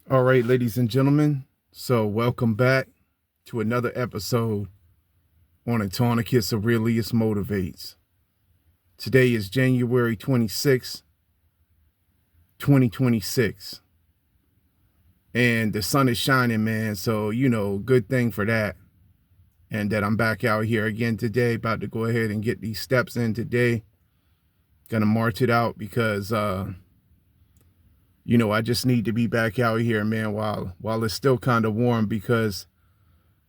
All right, ladies and gentlemen. So welcome back to another episode on Atonicus Aurelius Motivates. Today is January 26th, 2026. And the sun is shining, man. So, good thing for that. And that I'm back out here again today, about to go ahead and get these steps in today. Gonna march it out because I just need to be back out here, man, while it's still kind of warm, because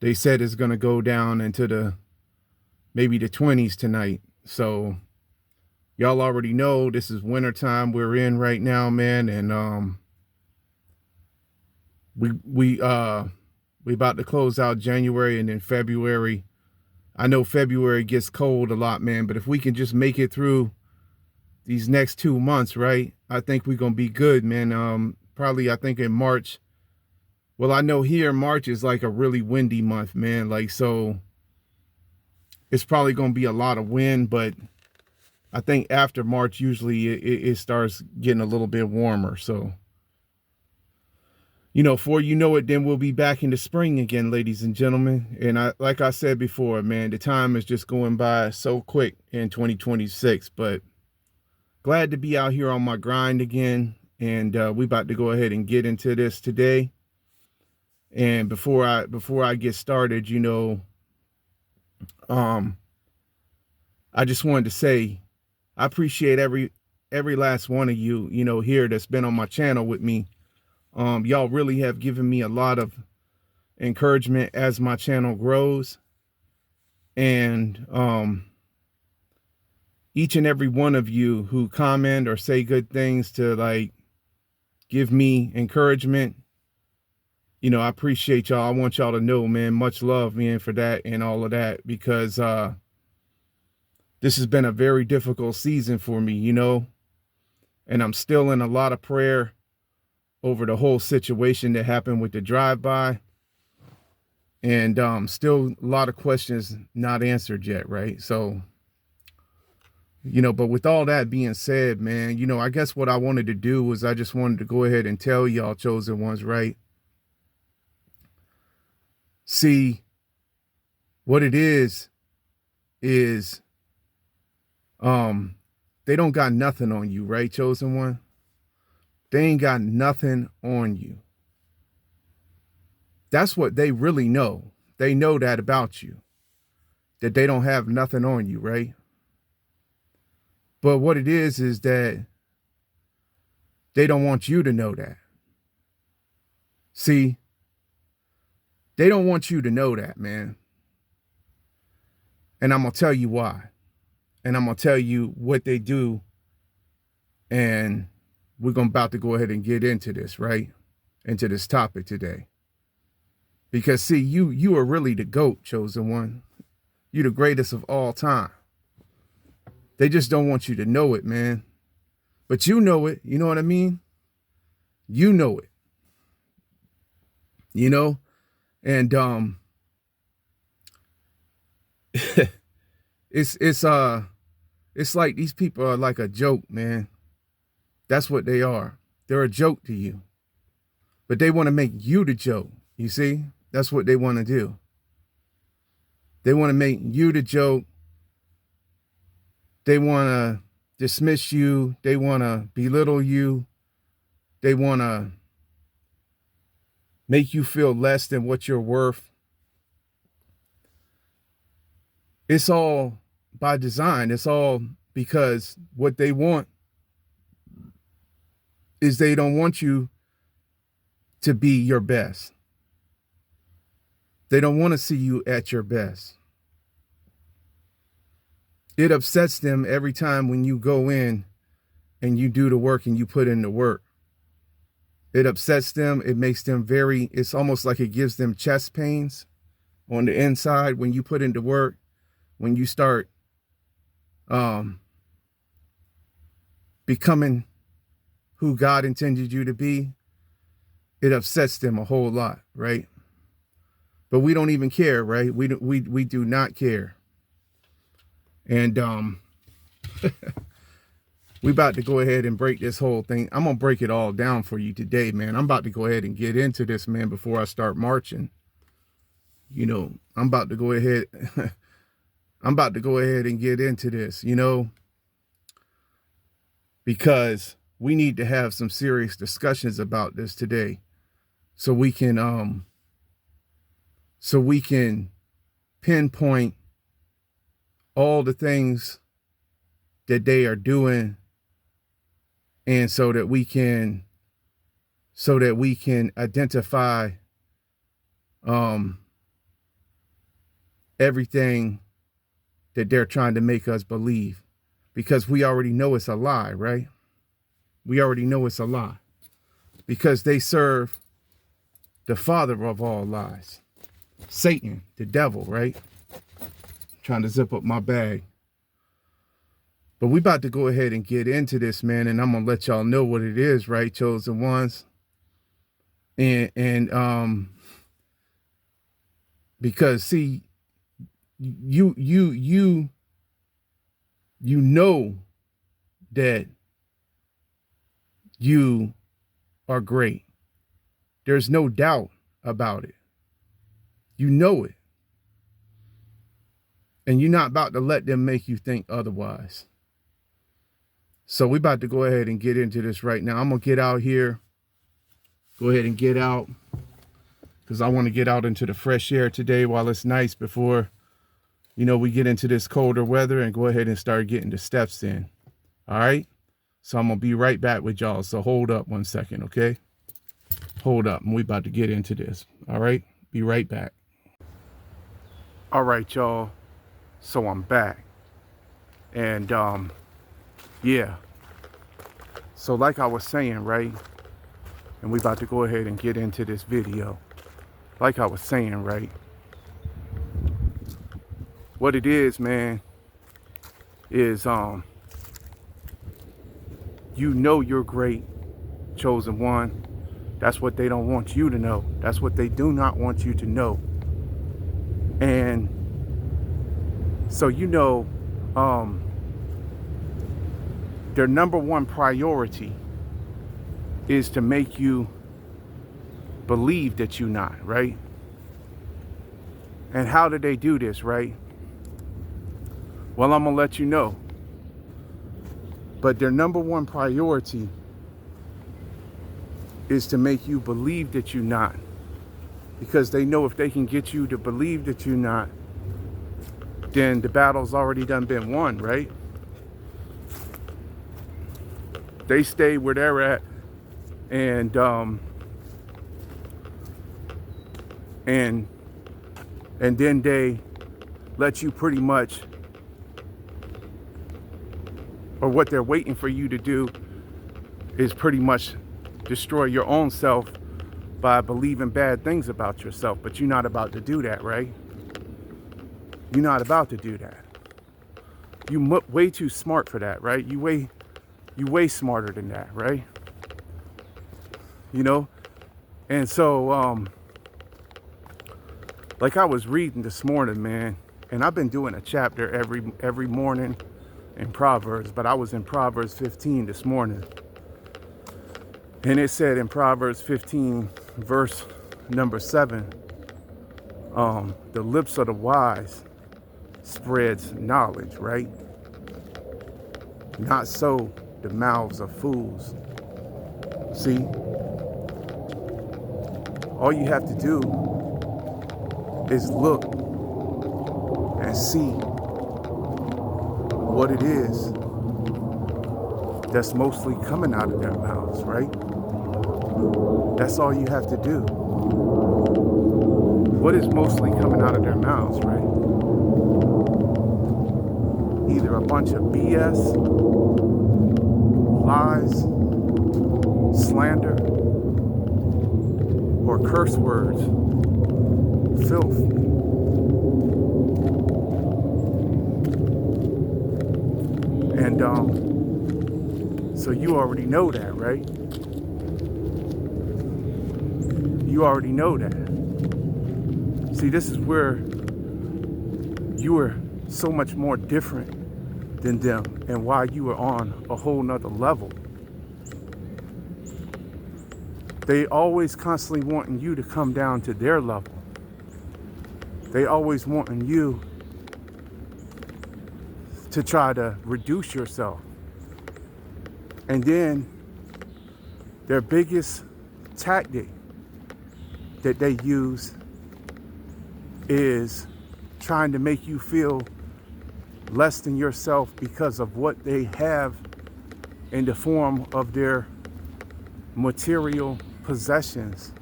they said it's gonna go down into maybe the 20s tonight. So y'all already know this is wintertime we're in right now, man. And we about to close out January, and then February. I know February gets cold a lot, man, but if we can just make it through these next 2 months, right, I think we're gonna be good, man. Probably, I think in March. Well, I know here March is like a really windy month, man. Like, so it's probably gonna be a lot of wind, but I think after March, usually it starts getting a little bit warmer. So, before you know it, then we'll be back in the spring again, ladies and gentlemen. And like I said before, man, the time is just going by so quick in 2026. But glad to be out here on my grind again. And we about to go ahead and get into this today. And before I get started, I just wanted to say I appreciate every last one of you, here that's been on my channel with me. Y'all really have given me a lot of encouragement as my channel grows. And each and every one of you who comment or say good things to, like, give me encouragement, I appreciate y'all. I want y'all to know, man, much love, man, for that and all of that, because this has been a very difficult season for me, and I'm still in a lot of prayer over the whole situation that happened with the drive-by. And still a lot of questions not answered yet, right? So, but with all that being said, man, I guess what I wanted to do was I just wanted to go ahead and tell y'all chosen ones, right? See, what it is they don't got nothing on you, right, chosen one? They ain't got nothing on you. That's what they really know. They know that about you, that they don't have nothing on you, right? But what it is that they don't want you to know that. See, they don't want you to know that, man. And I'm going to tell you why. And I'm going to tell you what they do. And we're about to go ahead and get into this, right? Into this topic today. Because, see, you are really the GOAT, chosen one. You're the greatest of all time. They just don't want you to know it, man. But you know it. You know what I mean? You know it. And it's like these people are like a joke, man. That's what they are. They're a joke to you. But they want to make you the joke. You see? That's what they want to do. They want to make you the joke. They want to dismiss you. They want to belittle you. They want to make you feel less than what you're worth. It's all by design. It's all because what they want is they don't want you to be your best. They don't want to see you at your best. It upsets them every time when you go in and you do the work and you put in the work. It upsets them. It makes them it's almost like it gives them chest pains on the inside when you put into work, when you start becoming who God intended you to be. It upsets them a whole lot, right? But we don't even care, right? We do not care. And We about to go ahead and break this whole thing. I'm gonna break it all down for you today, man. I'm about to go ahead and get into this, man, before I start marching. You know, I'm about to go ahead. I'm about to go ahead and get into this, you know, because we need to have some serious discussions about this today, so we can pinpoint all the things that they are doing, and so that we can identify everything that they're trying to make us believe, because we already know it's a lie, right? We already know it's a lie, because they serve the father of all lies, Satan, the devil, right? Trying to zip up my bag. But we about to go ahead and get into this, man, and I'm gonna let y'all know what it is, right, chosen ones? And because see, you know that you are great. There's no doubt about it. You know it. And you're not about to let them make you think otherwise. So we about to go ahead and get into this right now. I'm gonna get out here. Go ahead and get out, because I want to get out into the fresh air today while it's nice, before, you know, we get into this colder weather, and go ahead and start getting the steps in. All right. So I'm gonna be right back with y'all. So hold up one second, okay? Hold up, and we about to get into this. All right. Be right back. All right, y'all. So I'm back. And yeah. So like I was saying, right? And we about to go ahead and get into this video. Like I was saying, right? What it is, man, is you know you're great, chosen one. That's what they don't want you to know. That's what they do not want you to know. And so, you know, their number one priority is to make you believe that you're not, right? And how do they do this, right? Well, I'm gonna let you know. But their number one priority is to make you believe that you're not. Because they know if they can get you to believe that you're not, then the battle's already done been won, right? They stay where they're at, and then they let you pretty much, or what they're waiting for you to do is pretty much destroy your own self by believing bad things about yourself. But you're not about to do that, right? You're not about to do that. You're way too smart for that, right? You way smarter than that, right? You know? And so, like I was reading this morning, man, and I've been doing a chapter every morning in Proverbs, but I was in Proverbs 15 this morning. And it said in Proverbs 15, verse number 7, the lips of the wise spreads knowledge, right? Not so the mouths of fools. See, all you have to do is look and see what it is that's mostly coming out of their mouths, right? That's all you have to do. What is mostly coming out of their mouths, right? Either a bunch of BS, lies, slander, or curse words, filth. And so you already know that, right? You already know that. See, this is where you are so much more different than them and why you are on a whole nother level. They always constantly wanting you to come down to their level. They always wanting you to try to reduce yourself. And then their biggest tactic that they use is trying to make you feel less than yourself because of what they have in the form of their material possessions,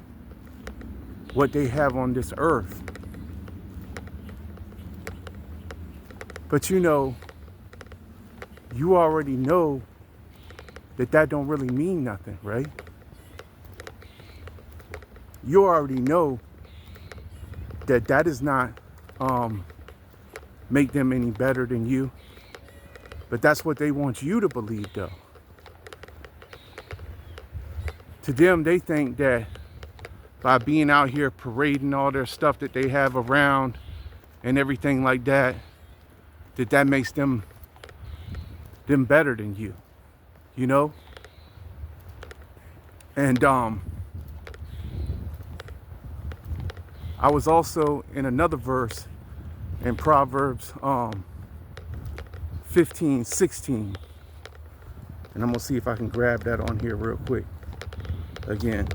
what they have on this earth. But you already know that don't really mean nothing, right? You already know that does not make them any better than you. But that's what they want you to believe, though. To them, they think that by being out here parading all their stuff that they have around and everything like that, that makes them better than you, you know? And I was also in another verse in Proverbs 15:16. And I'm gonna see if I can grab that on here real quick again.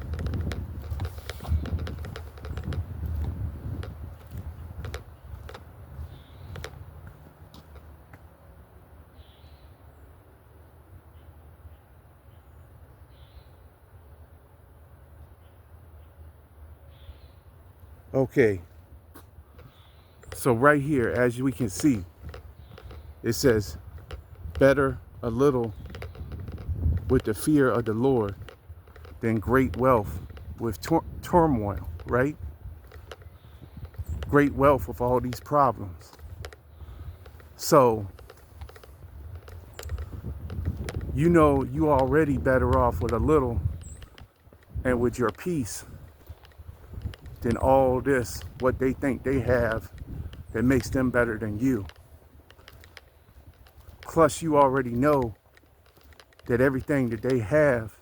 Okay, so right here, as we can see, it says, better a little with the fear of the Lord than great wealth with turmoil, right? Great wealth with all these problems. So, you already better off with a little and with your peace than all this, what they think they have that makes them better than you. Plus, you already know that everything that they have,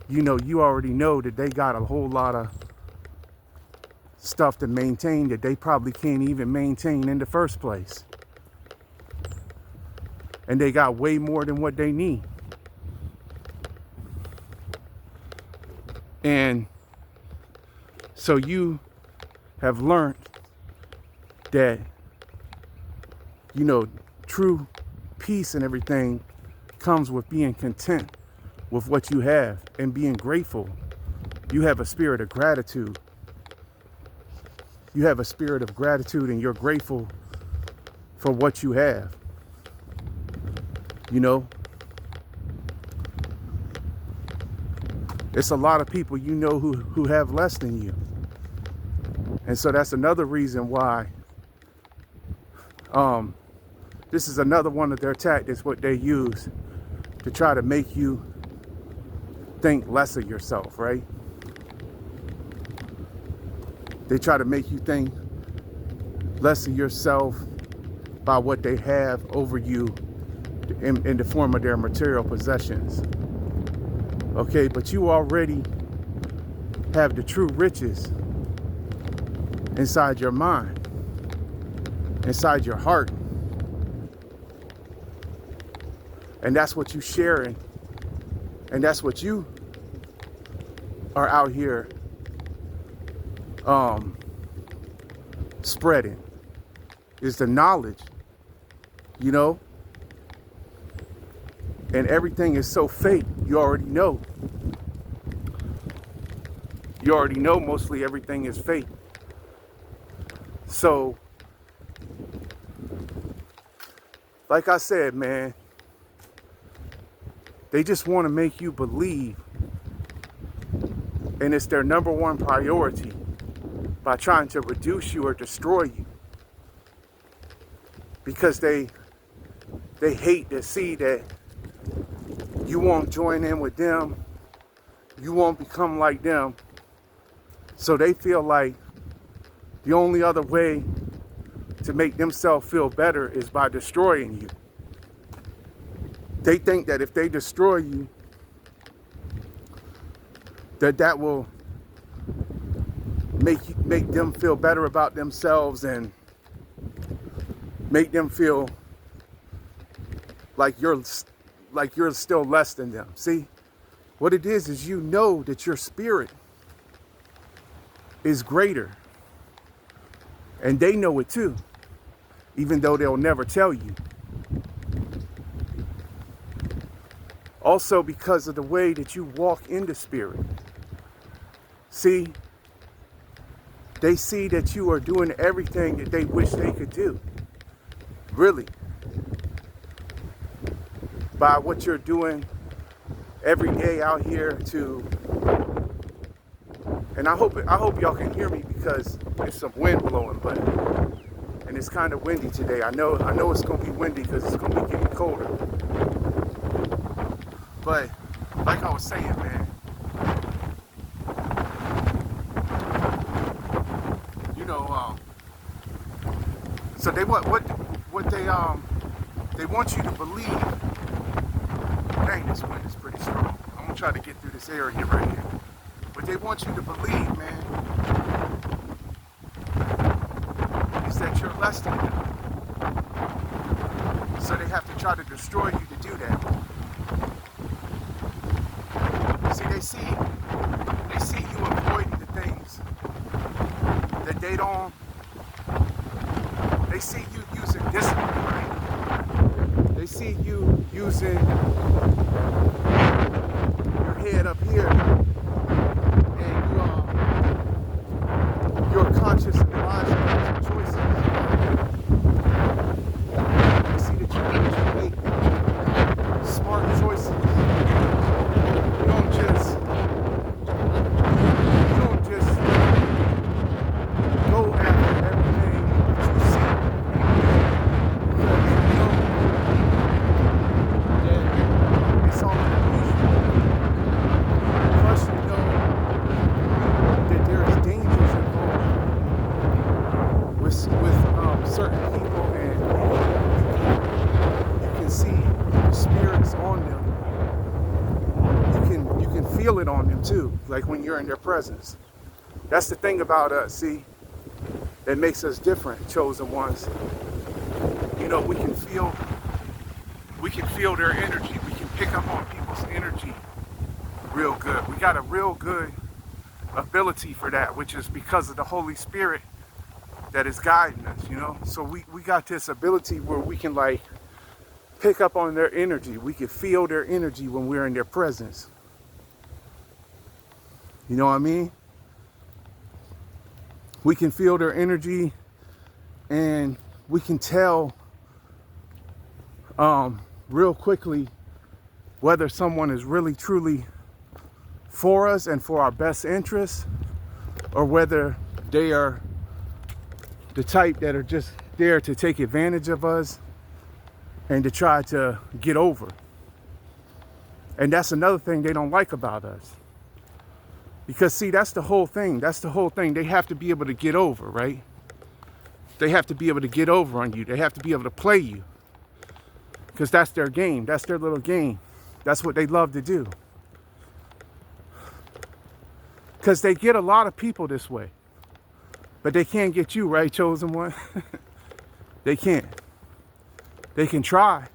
you already know that they got a whole lot of stuff to maintain that they probably can't even maintain in the first place. And they got way more than what they need. And so you have learned that, true peace and everything comes with being content with what you have and being grateful. You have a spirit of gratitude. You have a spirit of gratitude and you're grateful for what you have. It's a lot of people who have less than you. And so that's another reason why this is another one of their tactics, what they use to try to make you think less of yourself, right? They try to make you think less of yourself by what they have over you in the form of their material possessions. Okay, but you already have the true riches inside your mind, inside your heart. And that's what you sharing. And that's what you are out here spreading, is the knowledge, and everything is so fake. You already know mostly everything is fake. So like I said, man, they just want to make you believe, and it's their number one priority, by trying to reduce you or destroy you, because they hate to see that you won't join in with them, you won't become like them. So they feel like the only other way to make themselves feel better is by destroying you. They think that if they destroy you, that will make them feel better about themselves and make them feel like you're still less than them. See, what it is you know that your spirit is greater, and they know it too, even though they'll never tell you. Also, because of the way that you walk in the spirit. See, they see that you are doing everything that they wish they could do. Really. By what you're doing every day out here to, and I hope y'all can hear me because there's some wind blowing, and it's kind of windy today. I know it's gonna be windy because it's gonna be getting colder. But like I was saying, man, you know, so they want what they want you to believe. Dang, this wind is pretty strong. I'm gonna try to get through this area right here. But they want you to believe, man, is that you're less than them. So they have to try to destroy you to do that. See, they see you avoiding the things that they don't. They see you using discipline, right? They see you using your head up here, and you're conscious and wise about your choices. They see that you make smart choices. You don't just go after everything that you see, because you know that it's all an illusion. Plus, you know that there is dangers involved with certain people, and you can see the spirits on them. You can feel it on them too, like when you're in their presence. That's the thing about us, see, that makes us different, chosen ones. You know, we can feel their energy. We can pick up on people's energy real good. We got a real good ability for that, which is because of the Holy Spirit that is guiding us, you know. So we got this ability where we can like pick up on their energy. We can feel their energy when we're in their presence. You know what I mean? We can feel their energy, and we can tell real quickly whether someone is really truly for us and for our best interests, or whether they are the type that are just there to take advantage of us and to try to get over. And that's another thing they don't like about us. Because see, that's the whole thing. They have to be able to get over, right? They have to be able to get over on you. They have to be able to play you. Because that's their game. That's their little game. That's what they love to do. Because they get a lot of people this way. But they can't get you, right, chosen one? They can't. They can try.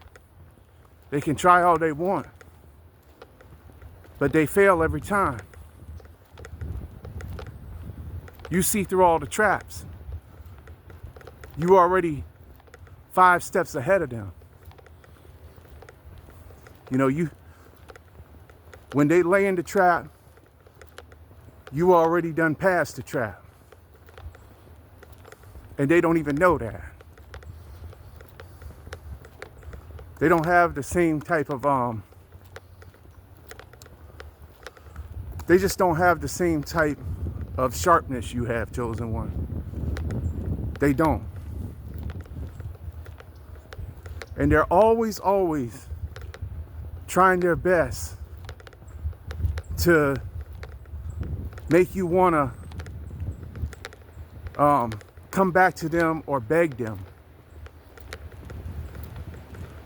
They can try all they want. But they fail every time. You see through all the traps. You already 5 steps ahead of them. You know, when they lay in the trap, you already done past the trap. And they don't even know that. They don't have the same type of, they just don't have the same type of sharpness you have, chosen one. They don't. And they're always trying their best to make you want to come back to them or beg them.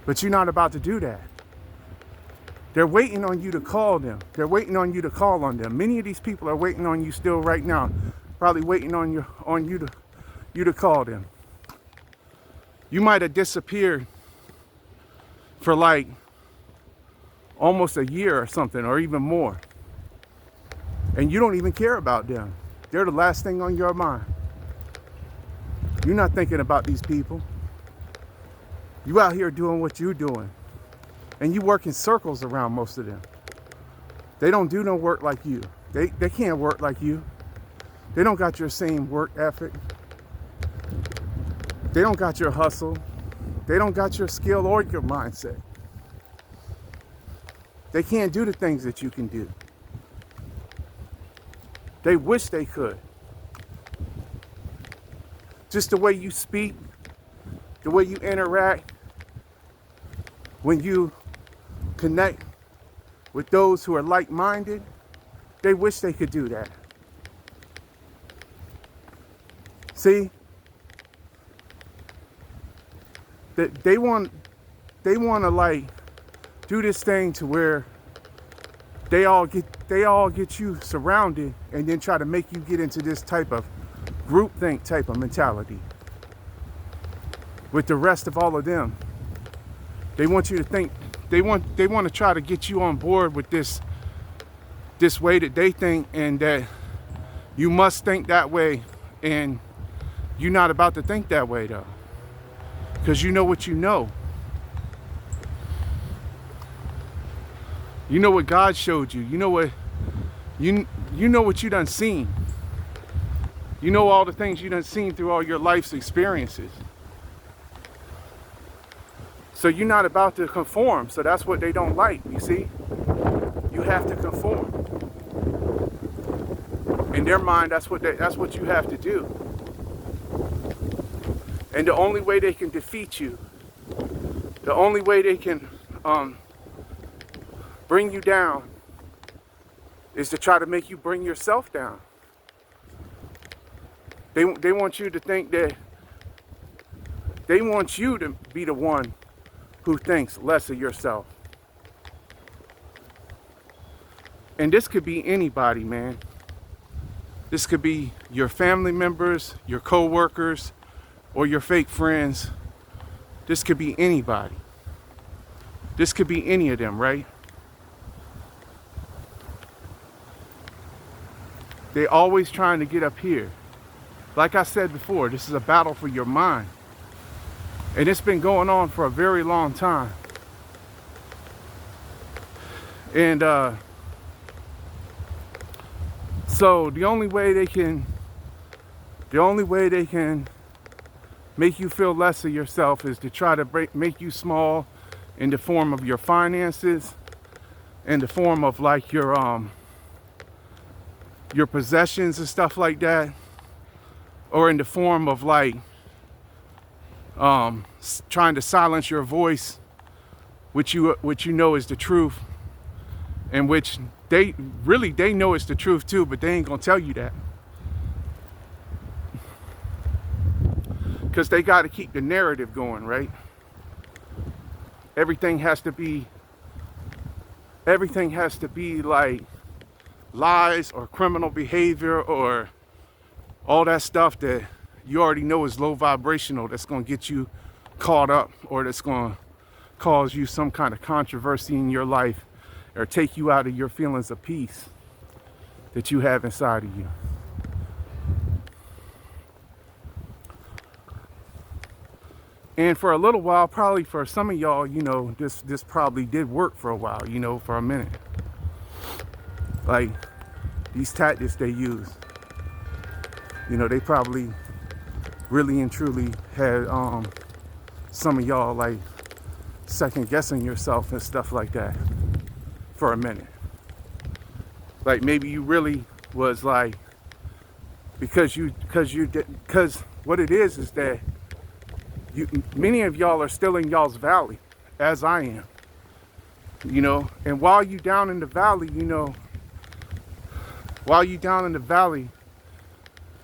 But you're not about to do that. They're waiting on you to call them. They're waiting on you to call on them. Many of these people are waiting on you still right now, probably waiting on you to call them. You might have disappeared for like almost a year or something, or even more. And you don't even care about them. They're the last thing on your mind. You're not thinking about these people. You out here doing what you're doing. And you work in circles around most of them. They don't do no work like you. They can't work like you. They don't got your same work ethic. They don't got your hustle. They don't got your skill or your mindset. They can't do the things that you can do. They wish they could. Just the way you speak, the way you interact, when you connect with those who are like-minded, they wish they could do that. See? They want to like do this thing to where they all get you surrounded and then try to make you get into this type of groupthink type of mentality with the rest of all of them. They want you to think, they want to try to get you on board with this way that they think, and that you must think that way, and you're not about to think that way though, because you know what you know. You know what God showed you. You know what you know what you done seen. You know all the things you done seen through all your life's experiences. So you're not about to conform. So that's what they don't like, you see? You have to conform. In their mind, that's what you have to do. And the only way they can defeat you, the only way they can bring you down, is to try to make you bring yourself down. They want you to think that they want you to be the one who thinks less of yourself. And this could be anybody, man. This could be your family members, your co-workers, or your fake friends. This could be anybody. This could be any of them, right? They're always trying to get up here. Like I said before, this is a battle for your mind. And it's been going on for a very long time. And so the only way they can make you feel less of yourself is to try to make you small in the form of your finances, in the form of like your possessions and stuff like that, or in the form of like trying to silence your voice, which you know is the truth, and which they know it's the truth too, but they ain't gonna tell you that, because they got to keep the narrative going, right? Everything has to be like lies or criminal behavior or all that stuff that you already know is low vibrational, that's going to get you caught up, or that's going to cause you some kind of controversy in your life, or take you out of your feelings of peace that you have inside of you. And for a little while, probably for some of y'all, you know, this probably did work for a while, you know, for a minute. Like these tactics they use, you know, they probably really and truly had some of y'all like second guessing yourself and stuff like that for a minute. Like maybe you really was like, because what it is that many of y'all are still in y'all's valley, as I am, you know. And while you down in the valley, you know,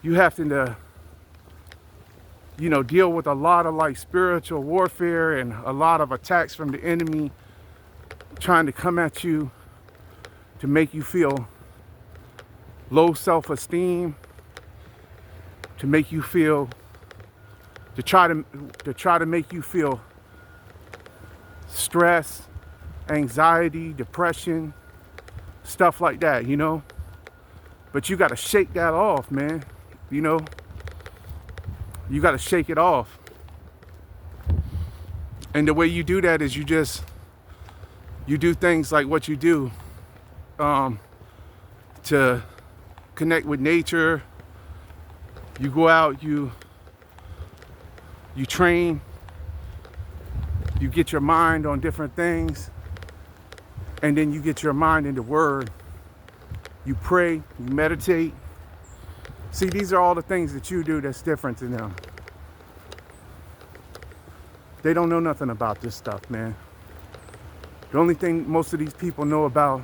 you have to deal with a lot of like spiritual warfare and a lot of attacks from the enemy trying to come at you to make you feel low self-esteem, to make you feel, to try to make you feel stress, anxiety, depression, stuff like that, But you got to shake that off, man. You got to shake it off. And the way you do that is you do things like what you do to connect with nature. You go out, you train, you get your mind on different things, and then you get your mind in the Word. You pray, you meditate. See, these are all the things that you do that's different to them. They don't know nothing about this stuff, man. The only thing most of these people know about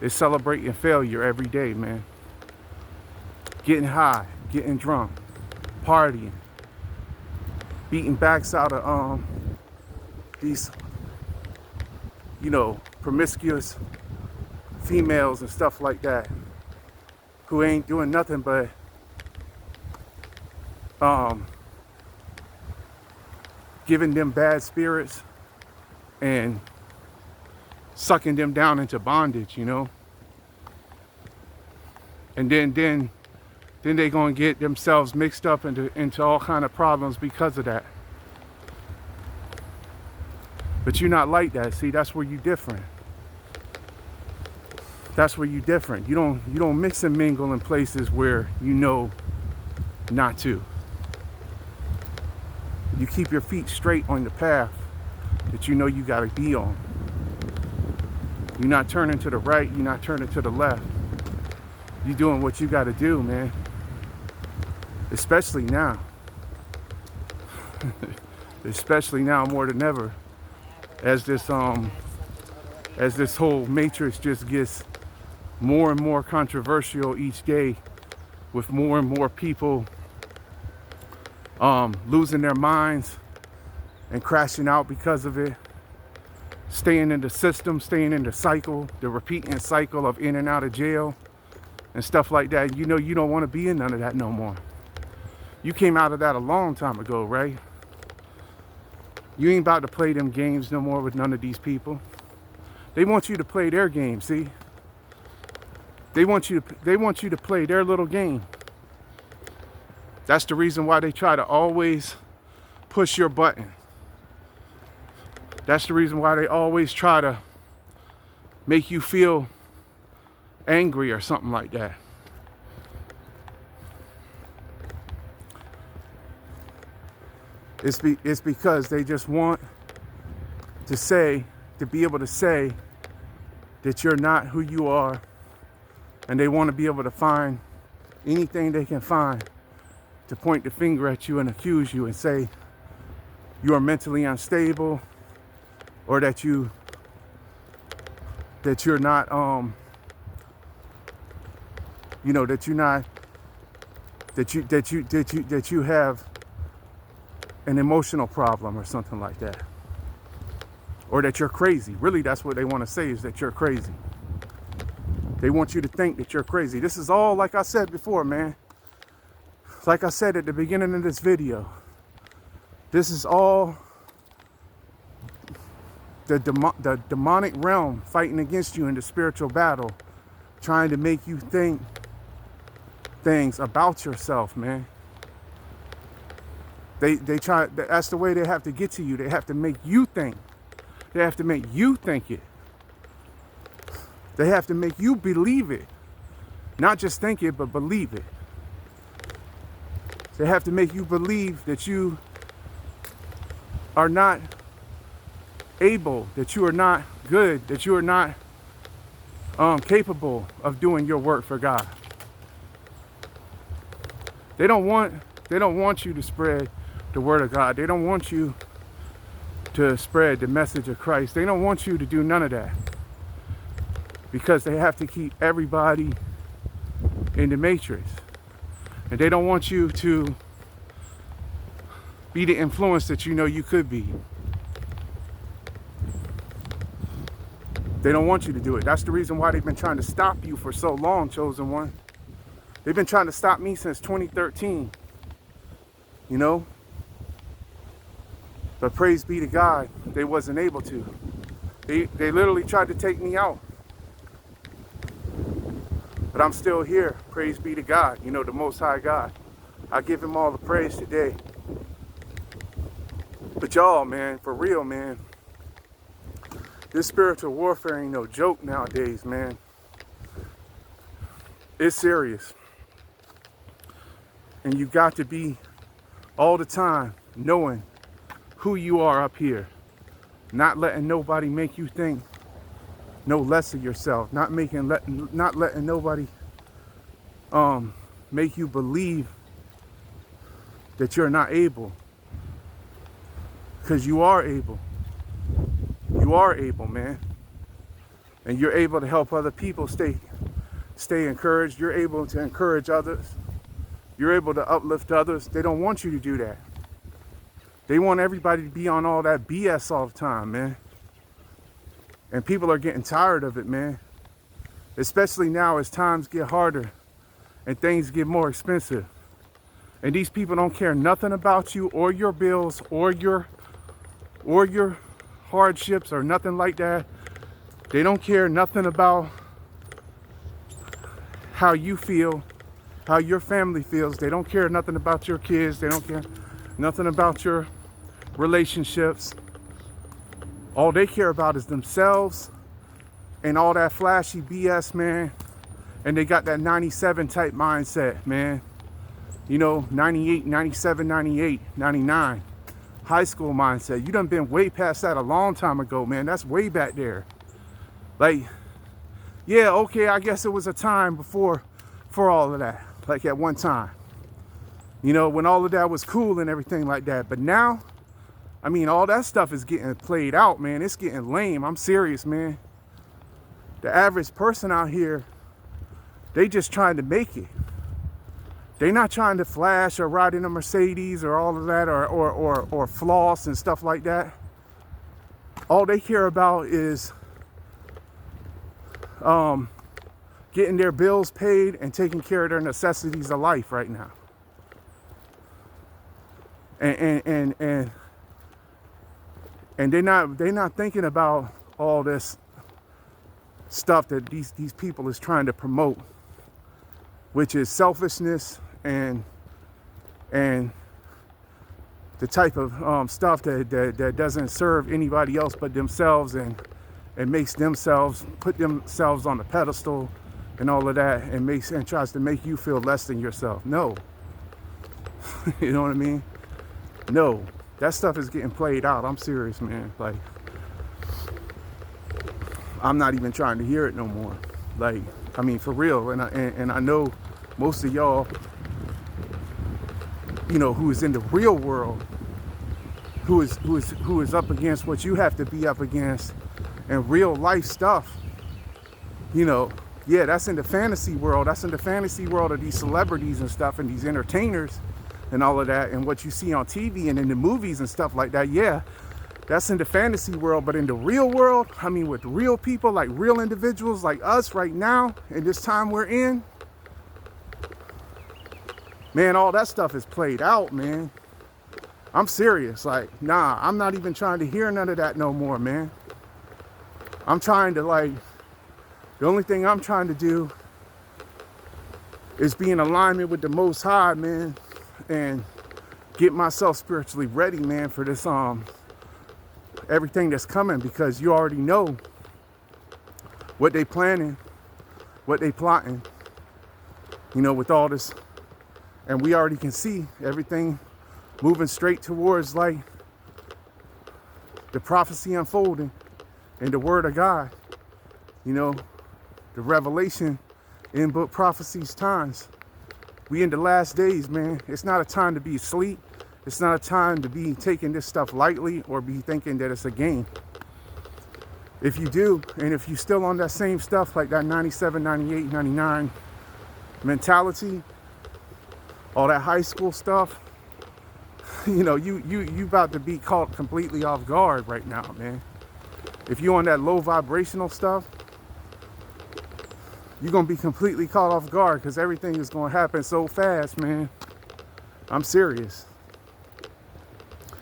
is celebrating failure every day, man. Getting high, getting drunk, partying, beating backs out of these, promiscuous females and stuff like that, who ain't doing nothing but giving them bad spirits and sucking them down into bondage, And then they gonna get themselves mixed up into all kind of problems because of that. But you're not like that. See, that's where you're different. That's where you're different. You don't mix and mingle in places where you know not to. You keep your feet straight on the path that you know you gotta be on. You're not turning to the right, you're not turning to the left. You're doing what you gotta do, man. Especially now. Especially now more than ever. As this whole matrix just gets more and more controversial each day, with more and more people losing their minds and crashing out because of it, staying in the system, staying in the cycle, the repeating cycle of in and out of jail and stuff like that. You don't want to be in none of that no more. You came out of that a long time ago, right? You ain't about to play them games no more with none of these people. They want you to play their game, see? They want you to play their little game. That's the reason why they try to always push your button. That's the reason why they always try to make you feel angry or something like that. It's because they just want to be able to say that you're not who you are, and they want to be able to find anything they can find to point the finger at you and accuse you and say you are mentally unstable, or that you're not that you have an emotional problem or something like that, or that you're crazy. Really, that's what they want to say, is that you're crazy. They want you to think that you're crazy. This is all, like I said before, man. Like I said at the beginning of this video, this is all the demonic realm fighting against you in the spiritual battle, trying to make you think things about yourself, man. They try. That's the way they have to get to you. They have to make you think. They have to make you think it. They have to make you believe it. Not just think it, but believe it. They have to make you believe that you are not able, that you are not good, that you are not capable of doing your work for God. They don't want you to spread the word of God. They don't want you to spread the message of Christ. They don't want you to do none of that, because they have to keep everybody in the matrix. And they don't want you to Be the influence that you know you could be. They don't want you to do it. That's the reason why they've been trying to stop you for so long, chosen one. They've been trying to stop me since 2013, you know? But praise be to God, they wasn't able to. They literally tried to take me out. But I'm still here. Praise be to God, you know, the Most High God. I give him all the praise today. But y'all, man, for real, man, this spiritual warfare ain't no joke nowadays, man. It's serious. And you got to be all the time knowing who you are up here. Not letting nobody make you think no less of yourself. Not letting nobody make you believe that you're not able. Because you are able. You are able, man. And you're able to help other people stay encouraged. You're able to encourage others. You're able to uplift others. They don't want you to do that. They want everybody to be on all that BS all the time, man. And people are getting tired of it, man. Especially now as times get harder and things get more expensive. And these people don't care nothing about you or your bills or your hardships or nothing like that. They don't care nothing about how you feel, how your family feels. They don't care nothing about your kids. They don't care nothing about your relationships. All they care about is themselves and all that flashy BS, man. And they got that 97 type mindset, man. You know, 98, 97, 98, 99. High school mindset. You done been way past that a long time ago, man. That's way back there. Like, yeah, okay, I guess it was a time before for all of that. Like at one time. You know, when all of that was cool and everything like that. But now, I mean, all that stuff is getting played out, man. It's getting lame. I'm serious, man. The average person out here, they just trying to make it. They not trying to flash or ride in a Mercedes or all of that or floss and stuff like that. All they care about is getting their bills paid and taking care of their necessities of life right now. And they're not thinking about all this stuff that these people is trying to promote, which is selfishness and the type of stuff that doesn't serve anybody else but themselves and makes themselves put themselves on the pedestal and all of that and tries to make you feel less than yourself. No. You know what I mean? No. That stuff is getting played out. I'm serious, man. Like, I'm not even trying to hear it no more. Like, I mean, for real. And I know most of y'all, you know, who is in the real world, who is up against what you have to be up against and real life stuff. You know, yeah, that's in the fantasy world. That's in the fantasy world of these celebrities and stuff and these entertainers and all of that and what you see on TV and in the movies and stuff like that. Yeah, that's in the fantasy world. But in the real world, I mean, with real people, like real individuals like us right now in this time we're in, man, all that stuff is played out, man. I'm serious. Like, nah, I'm not even trying to hear none of that no more, man. I'm trying to, like, the only thing I'm trying to do is be in alignment with the Most High, man, and get myself spiritually ready, man, for this, everything that's coming, because you already know what they planning, what they plotting, you know, with all this. And we already can see everything moving straight towards, like, the prophecy unfolding and the word of God, you know, the revelation in book prophecies times. We in the last days, man. It's not a time to be asleep. It's not a time to be taking this stuff lightly or be thinking that it's a game. If you do, and if you still on that same stuff, like that 97, 98, 99 mentality, all that high school stuff, you know, you about to be caught completely off guard right now, man. If you on that low vibrational stuff, you're gonna be completely caught off guard because everything is gonna happen so fast, man. I'm serious.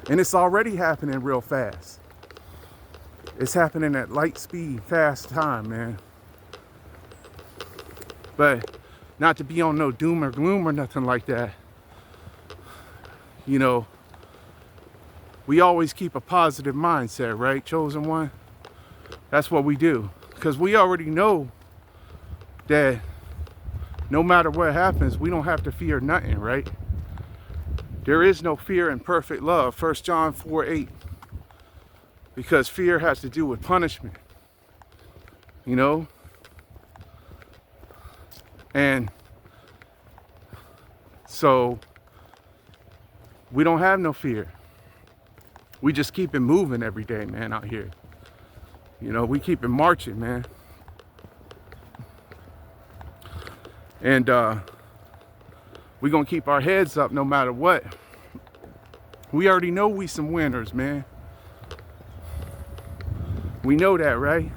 And it's already happening real fast. It's happening at light speed, fast time, man. But not to be on no doom or gloom or nothing like that. You know, we always keep a positive mindset, right, chosen one? That's what we do. Because we already know that no matter what happens, we don't have to fear nothing, right? There is no fear in perfect love, 1 John 4:8. Because fear has to do with punishment, you know? And so we don't have no fear. We just keep it moving every day, man, out here. You know, we keep it marching, man. And we gonna keep our heads up no matter what. We already know we some winners, man. We know that, right?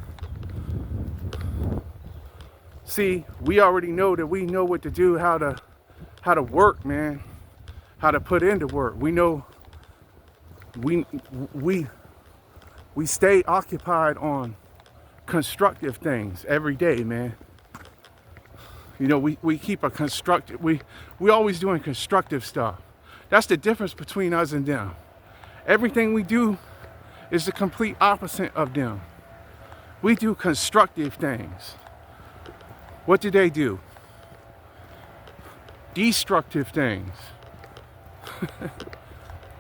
See, we already know that we know what to do, how to work, man. How to put into work. We know we stay occupied on constructive things every day, man. You know, we keep a constructive, we always doing constructive stuff. That's the difference between us and them. Everything we do is the complete opposite of them. We do constructive things. What do they do? Destructive things.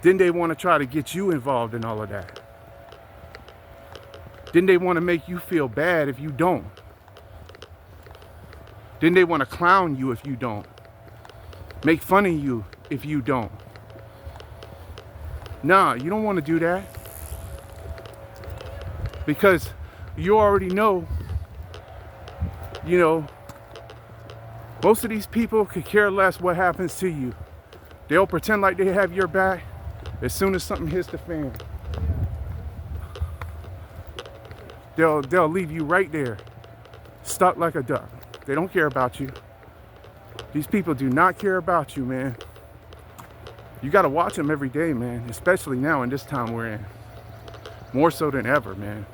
Then they want to try to get you involved in all of that. Then they want to make you feel bad if you don't. Then they want to clown you if you don't. Make fun of you if you don't. Nah, you don't want to do that. Because you already know, you know, most of these people could care less what happens to you. They'll pretend like they have your back as soon as something hits the fan. They'll leave you right there, stuck like a duck. They don't care about you. These people do not care about you, man. You got to watch them every day, man, especially now in this time we're in. More so than ever, man.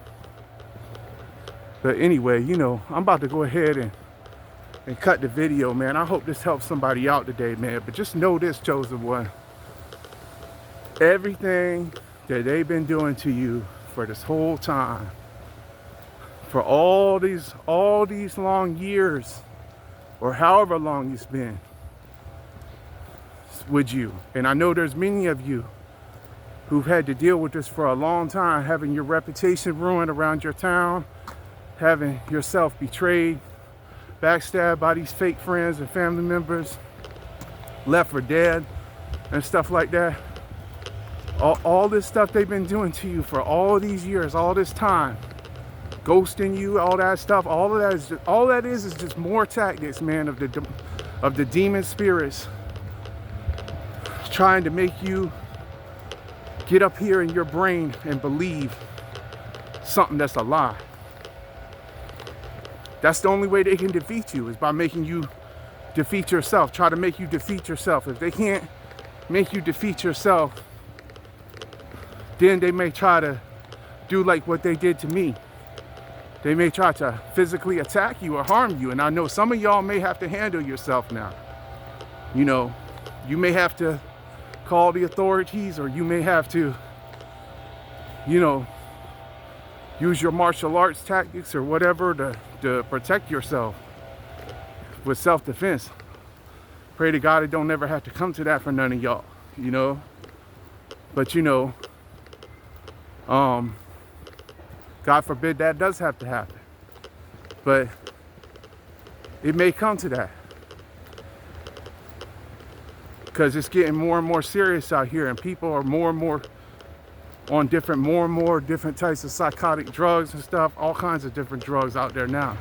But anyway, you know, I'm about to go ahead and cut the video, man. I hope this helps somebody out today, man. But just know this, chosen one. Everything that they've been doing to you for this whole time, for all these long years, or however long it's been with you. And I know there's many of you who've had to deal with this for a long time, having your reputation ruined around your town, having yourself betrayed, backstabbed by these fake friends and family members, left for dead and stuff like that. All this stuff they've been doing to you for all these years, all this time, ghosting you, all that stuff, all that is just more tactics, man, of the demon spirits trying to make you get up here in your brain and believe something that's a lie. That's the only way they can defeat you, is by making you defeat yourself. Try to make you defeat yourself. If they can't make you defeat yourself, then they may try to do like what they did to me. They may try to physically attack you or harm you. And I know some of y'all may have to handle yourself now. You know, you may have to call the authorities, or you may have to, you know, use your martial arts tactics or whatever to protect yourself with self-defense. Pray to God it don't never have to come to that for none of y'all, you know. But you know, God forbid that does have to happen. But it may come to that. Because it's getting more and more serious out here, and people are more and more on different types of psychotic drugs and stuff, all kinds of different drugs out there now.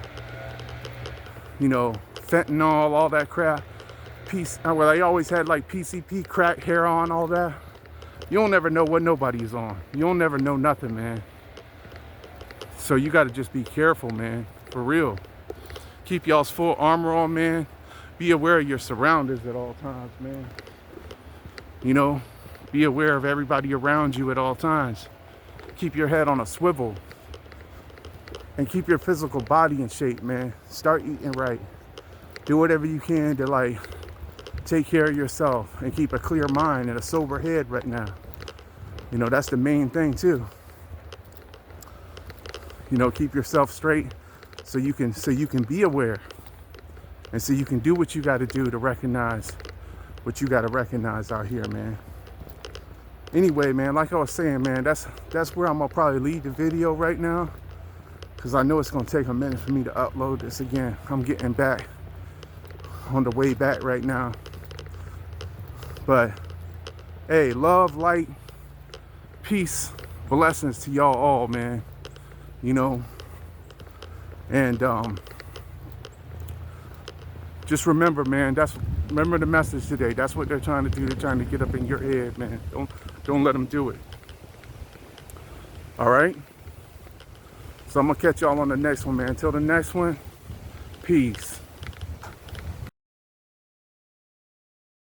You know, fentanyl, all that crap. Well, they always had like PCP, crack, heroin, all that. You don't never know what nobody's on. You don't never know nothing, man. So you got to just be careful, man. For real. Keep y'all's full armor on, man. Be aware of your surroundings at all times, man. You know, be aware of everybody around you at all times. Keep your head on a swivel. And keep your physical body in shape, man. Start eating right. Do whatever you can to, like, take care of yourself and keep a clear mind and a sober head right now. You know, that's the main thing, too. You know, keep yourself straight so you can be aware, and so you can do what you got to do to recognize what you got to recognize out here, man. Anyway, man, like I was saying, man, that's where I'm gonna probably leave the video right now, because I know it's gonna take a minute for me to upload this again. I'm getting back on the way back right now. But hey, love, light, peace, blessings to y'all all, man. You know, and just remember, man, remember the message today. That's what they're trying to do. They're trying to get up in your head, man. Don't let them do it. All right? So I'm gonna catch y'all on the next one, man. Until the next one, peace.